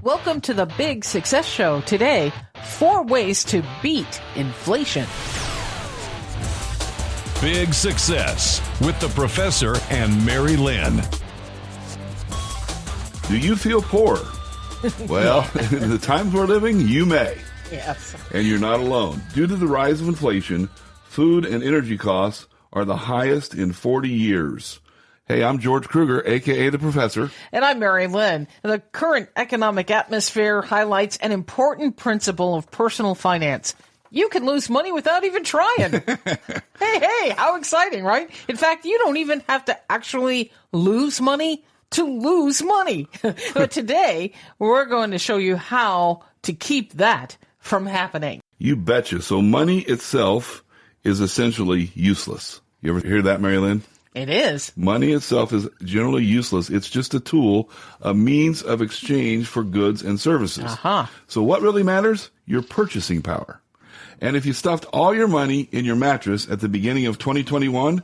Welcome to the Big Success Show. Today, 4 ways to beat inflation. Big Success with the Professor and Mary-Lynn. Do you feel poor? Well, in the times we're living, you may. Yes. And you're not alone. Due to the rise of inflation, food and energy costs are the highest in 40 years. Hey, I'm George Kruger, a.k.a. the Professor. And I'm Mary-Lynn. The current economic atmosphere highlights an important principle of personal finance. You can lose money without even trying. Hey, how exciting, right? In fact, you don't even have to actually lose money to lose money. But today, we're going to show you how to keep that from happening. You betcha. So money itself is essentially useless. You ever hear that, Mary-Lynn? It is. Money itself is generally useless. It's just a tool, a means of exchange for goods and services. So what really matters? Your purchasing power. And if you stuffed all your money in your mattress at the beginning of 2021,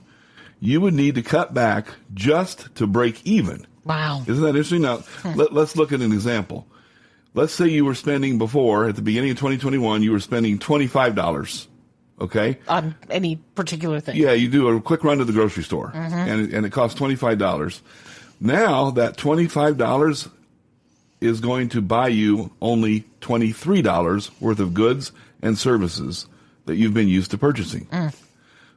you would need to cut back just to break even. Wow. Isn't that interesting? Now, let's look at an example. Let's say you were spending before, at the beginning of 2021, you were spending $25. Okay? On any particular thing. Yeah, you do a quick run to the grocery store, and it costs $25. Now, that $25 is going to buy you only $23 worth of goods and services that you've been used to purchasing.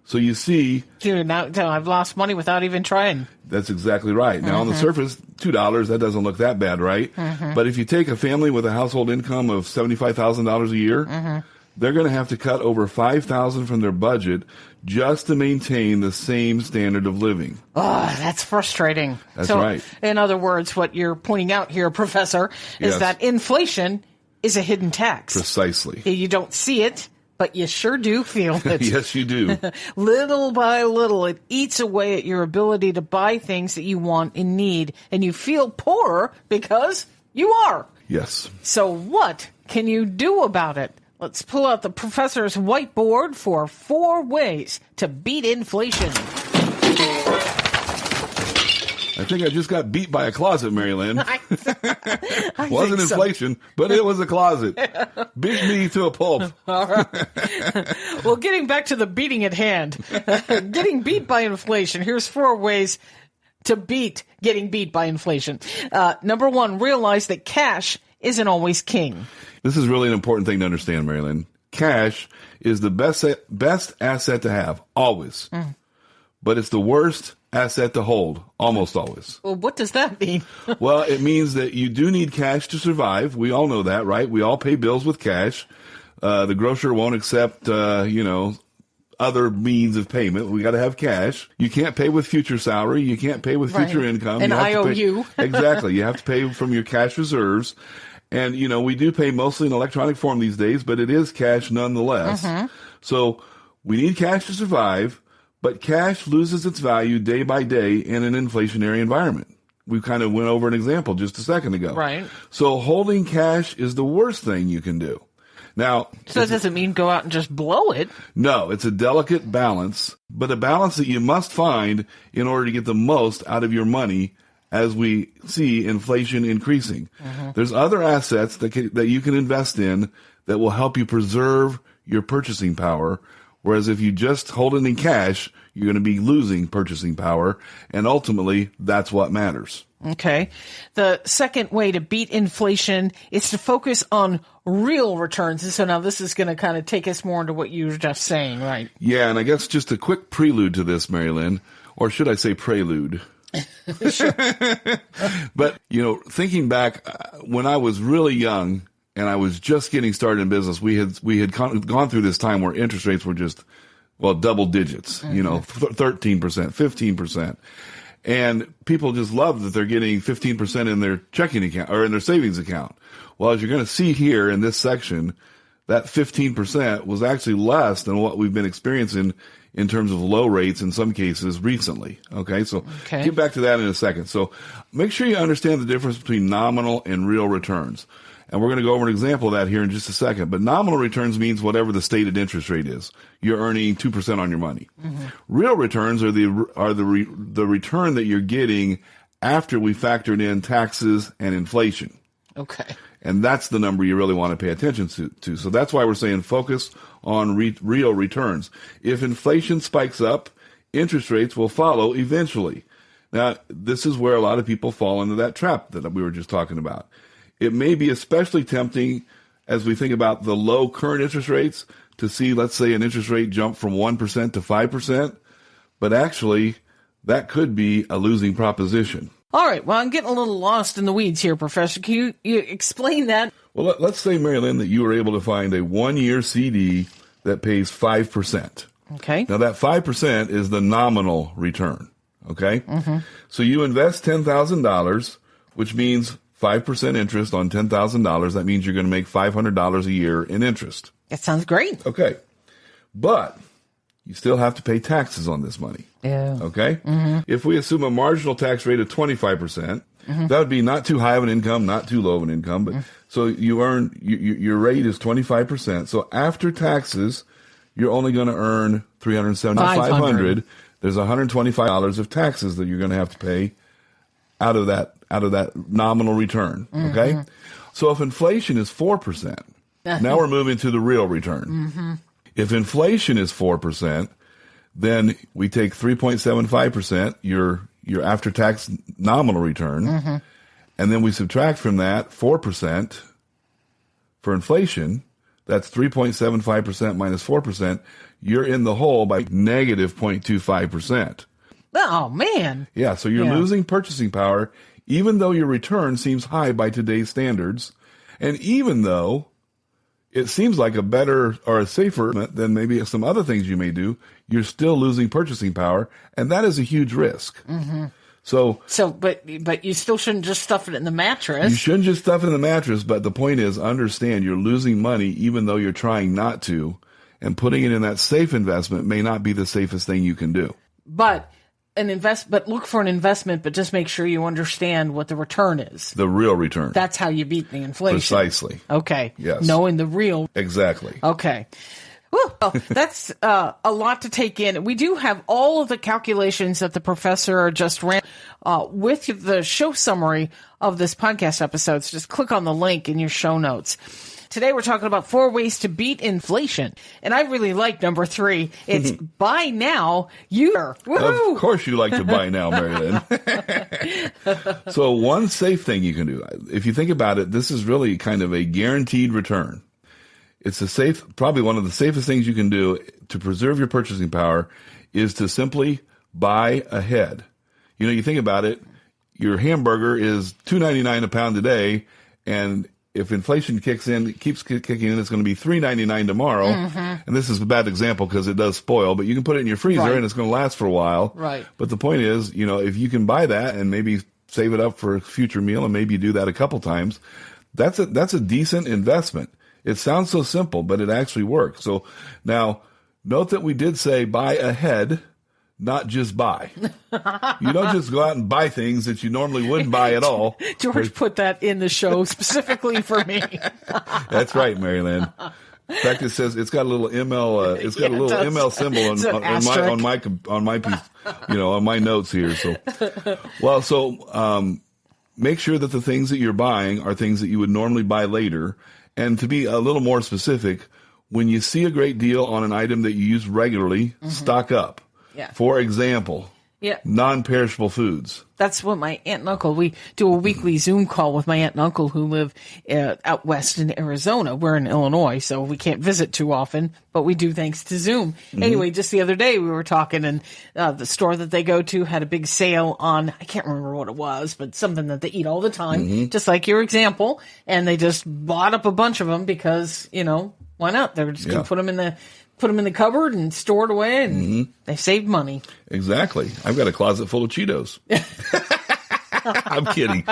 So you see... Dude, now I've lost money without even trying. That's exactly right. Now, on the surface, $2, that doesn't look that bad, right? But if you take a family with a household income of $75,000 a year... They're going to have to cut over $5,000 from their budget just to maintain the same standard of living. Oh, that's frustrating. That's right. In other words, what you're pointing out here, Professor, is that inflation is a hidden tax. Precisely. You don't see it, but you sure do feel it. Yes, you do. Little by little, it eats away at your ability to buy things that you want and need, and you feel poorer because you are. Yes. So what can you do about it? Let's pull out the professor's whiteboard for 4 ways to beat inflation. I think I just got beat by a closet, Mary-Lynn. I Wasn't think so. inflation, but it was a closet. Beat me to a pulp. All right. Well, getting back to the beating at hand. Getting beat by inflation. Here's 4 ways to beat getting beat by inflation. Number 1, realize that cash isn't always king. This is really an important thing to understand, Mary-Lynn. Cash is the best asset to have, always. But it's the worst asset to hold, almost always. Well, what does that mean? Well, it means that you do need cash to survive. We all know that, right? We all pay bills with cash. The grocer won't accept, other means of payment. We got to have cash. You can't pay with future salary. You can't pay with future income. An IOU. Exactly. You have to pay from your cash reserves. And, we do pay mostly in electronic form these days, but it is cash nonetheless. So we need cash to survive, but cash loses its value day by day in an inflationary environment. We kind of went over an example just a second ago. Right. So holding cash is the worst thing you can do. Now, so that doesn't mean go out and just blow it. No, it's a delicate balance, but a balance that you must find in order to get the most out of your money as we see inflation increasing. There's other assets that you can invest in that will help you preserve your purchasing power, whereas if you just hold it in cash, you're going to be losing purchasing power, and ultimately, that's what matters. Okay. The second way to beat inflation is to focus on real returns. And so now this is going to kind of take us more into what you were just saying, right? Yeah, and I guess just a quick prelude to this, Mary-Lynn, or should I say prelude? But, thinking back, when I was really young and I was just getting started in business, we had gone through this time where interest rates were just, double digits, 13%, 15%. And people just love that they're getting 15% in their checking account or in their savings account. Well, as you're going to see here in this section, that 15% was actually less than what we've been experiencing in terms of low rates in some cases recently. Okay, so get back to that in a second. So make sure you understand the difference between nominal and real returns. And we're going to go over an example of that here in just a second. But nominal returns means whatever the stated interest rate is. You're earning 2% on your money. Real returns are the return that you're getting after we factored in taxes and inflation. Okay. And that's the number you really want to pay attention to. So that's why we're saying focus on real returns. If inflation spikes up, interest rates will follow eventually. Now, this is where a lot of people fall into that trap that we were just talking about. It may be especially tempting as we think about the low current interest rates to see, let's say, an interest rate jump from 1% to 5%, but actually that could be a losing proposition. All right. Well, I'm getting a little lost in the weeds here, Professor. Can you explain that? Well, let's say, Mary-Lynn, that you were able to find a 1-year CD that pays 5%. Okay. Now, that 5% is the nominal return, okay? So you invest $10,000, which means 5% interest on $10,000. That means you're going to make $500 a year in interest. That sounds great. Okay. But you still have to pay taxes on this money. Yeah. Okay? If we assume a marginal tax rate of 25%, that would be not too high of an income, not too low of an income. But so you earn, your rate is 25%. So after taxes, you're only going to earn $375. There's $125 of taxes that you're going to have to pay out of that nominal return. Okay? So if inflation is 4%, now we're moving to the real return. If inflation is 4%, then we take 3.75%, your after-tax nominal return, and then we subtract from that 4% for inflation. That's 3.75% minus 4%. You're in the hole by negative 0.25%. Oh, man. Yeah, so you're losing purchasing power, even though your return seems high by today's standards, and even though it seems like a better or a safer than maybe some other things you may do, you're still losing purchasing power, and that is a huge risk. But you still shouldn't just stuff it in the mattress. You shouldn't just stuff it in the mattress, but the point is, understand you're losing money even though you're trying not to, and putting it in that safe investment may not be the safest thing you can do. But look for an investment, but just make sure you understand what the return is. The real return. That's how you beat the inflation. Precisely. Okay. Yes. Knowing the real. Exactly. Okay. Well, that's a lot to take in. We do have all of the calculations that the professor just ran with the show summary of this podcast episode. So just click on the link in your show notes. Today we're talking about 4 ways to beat inflation. And I really like number 3. It's buy now, Woo-hoo! Of course you like to buy now, Mary-Lynn. So one safe thing you can do, if you think about it, this is really kind of a guaranteed return. It's probably one of the safest things you can do to preserve your purchasing power is to simply buy ahead. You know, you think about it, your hamburger is $2.99 a pound today, and if inflation keeps kicking in, it's going to be $3.99 tomorrow. And this is a bad example because it does spoil, but you can put it in your freezer and it's going to last for a while. Right. But the point is, you know, if you can buy that and maybe save it up for a future meal, and maybe you do that a couple times, that's a decent investment. It sounds so simple, but it actually works. So now, note that we did say buy ahead, not just buy. You don't just go out and buy things that you normally wouldn't buy at all. George put that in the show specifically for me. That's right, Mary-Lynn. In fact, it says it's got a little ML. It's got a little ML symbol on my piece, on my notes here. So, make sure that the things that you're buying are things that you would normally buy later. And to be a little more specific, when you see a great deal on an item that you use regularly, stock up. Yeah. For example, non-perishable foods. That's what my aunt and uncle, we do a weekly Zoom call with my aunt and uncle who live out west in Arizona. We're in Illinois, so we can't visit too often, but we do thanks to Zoom. Anyway, just the other day we were talking, and the store that they go to had a big sale on, I can't remember what it was, but something that they eat all the time, just like your example, and they just bought up a bunch of them because, why not? They're just going to put them in the cupboard and store it away, and they saved money. Exactly. I've got a closet full of Cheetos. I'm kidding.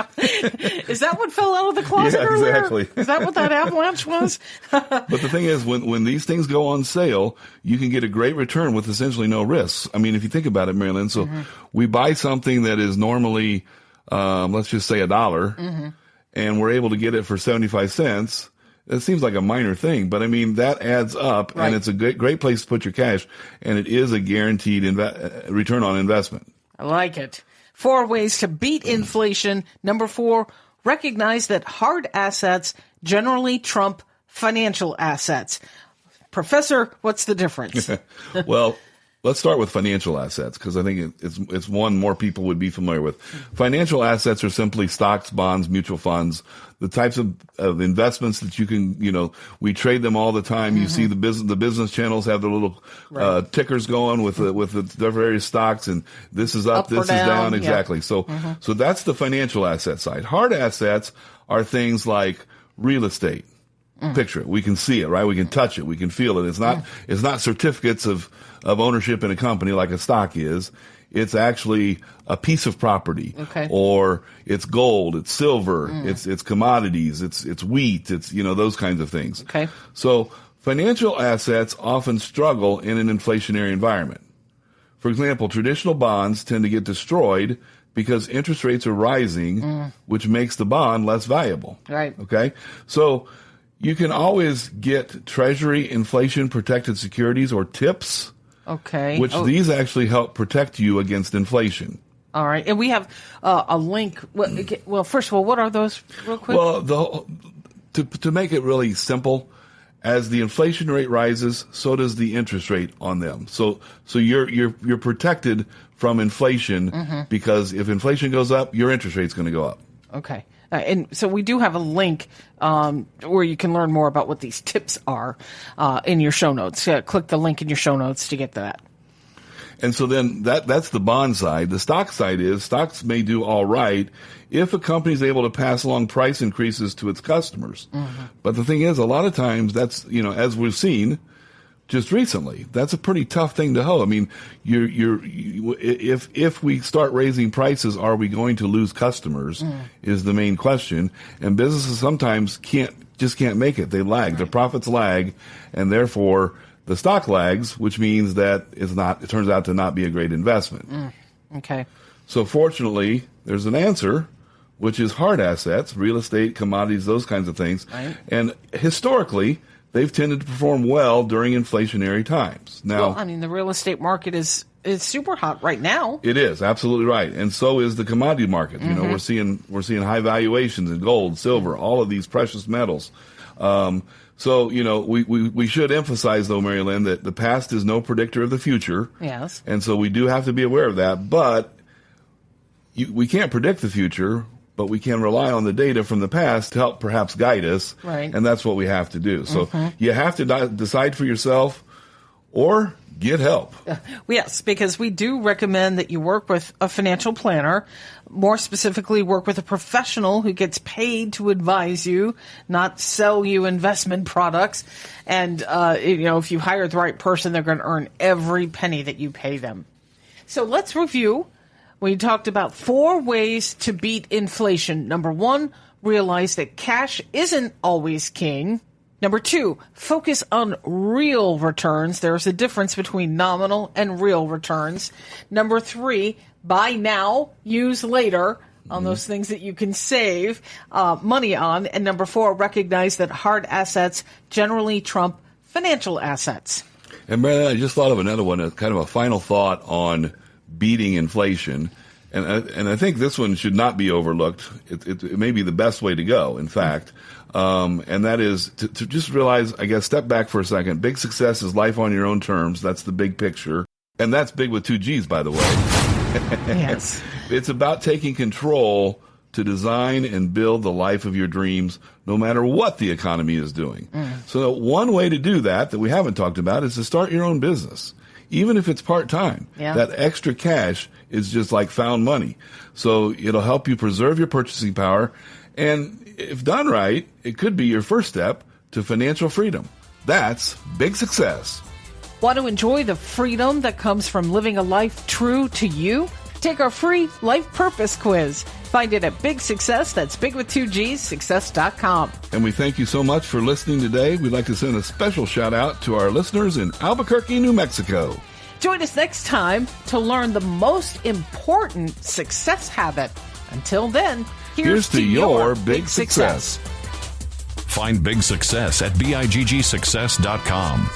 Is that what fell out of the closet earlier? Exactly. Is that what that avalanche was? But the thing is, when these things go on sale, you can get a great return with essentially no risks. I mean, if you think about it, Mary-Lynn, so we buy something that is normally, let's just say $1, and we're able to get it for 75 cents. It seems like a minor thing, but I mean, that adds up, and it's a great place to put your cash, and it is a guaranteed return on investment. I like it. 4 ways to beat inflation. Number 4, recognize that hard assets generally trump financial assets. Professor, what's the difference? Well, let's start with financial assets, because I think it's one more people would be familiar with. Financial assets are simply stocks, bonds, mutual funds, the types of investments that you can, we trade them all the time. You see the business channels have their little tickers going with the various stocks, and this is up, this is down. Exactly. So that's the financial asset side. Hard assets are things like real estate. Picture it. We can see it, right? We can touch it. We can feel it. It's not certificates of ownership in a company like a stock is. It's actually a piece of property, or it's gold, it's silver, it's commodities, it's wheat, it's, those kinds of things. Okay. So financial assets often struggle in an inflationary environment. For example, traditional bonds tend to get destroyed because interest rates are rising, which makes the bond less valuable. Right. Okay. So you can always get Treasury inflation protected securities, or TIPS. Okay. Which these actually help protect you against inflation. All right. And we have a link. Well, first of all, what are those real quick? Well, to make it really simple, as the inflation rate rises, so does the interest rate on them. So you're protected from inflation, because if inflation goes up, your interest rate's going to go up. Okay. And so we do have a link where you can learn more about what these tips are in your show notes. Click the link in your show notes to get to that. And so then that's the bond side. The stock side is stocks may do all right if a company is able to pass along price increases to its customers. But the thing is, a lot of times that's, as we've seen just recently, that's a pretty tough thing to hoe. I mean, if we start raising prices, are we going to lose customers? Is the main question. And businesses sometimes can't make it. They lag. Right. Their profits lag, and therefore the stock lags, which means that it turns out to not be a great investment. Okay. So fortunately, there's an answer, which is hard assets, real estate, commodities, those kinds of things. Right. And historically, they've tended to perform well during inflationary times. Now, the real estate market is super hot right now. It is, absolutely right. And so is the commodity market. We're seeing high valuations in gold, silver, all of these precious metals. So we should emphasize, though, Mary-Lynn, that the past is no predictor of the future. Yes. And so we do have to be aware of that. But we can't predict the future, but we can rely on the data from the past to help perhaps guide us. Right. And that's what we have to do. So you have to decide for yourself or get help. Yes, because we do recommend that you work with a financial planner, more specifically work with a professional who gets paid to advise you, not sell you investment products. And, if you hire the right person, they're going to earn every penny that you pay them. So let's review. We talked about 4 ways to beat inflation. Number 1, realize that cash isn't always king. Number 2, focus on real returns. There's a difference between nominal and real returns. Number 3, buy now, use later on those things that you can save money on. And number 4, recognize that hard assets generally trump financial assets. And Mary, I just thought of another one, kind of a final thought on beating inflation, and I think this one should not be overlooked. It may be the best way to go, in fact, and that is to just realize, I guess, step back for a second. Big success is life on your own terms. That's the big picture, and that's big with 2 G's, by the way. Yes. It's about taking control to design and build the life of your dreams, no matter what the economy is doing. So one way to do that we haven't talked about is to start your own business. Even if it's part-time, that extra cash is just like found money. So it'll help you preserve your purchasing power. And if done right, it could be your first step to financial freedom. That's big success. Want to enjoy the freedom that comes from living a life true to you? Take our free Life Purpose Quiz. Find it at Big Success. That's big with 2 G's, success.com. And we thank you so much for listening today. We'd like to send a special shout out to our listeners in Albuquerque, New Mexico. Join us next time to learn the most important success habit. Until then, here's to your big success. Find big success at biggsuccess.com.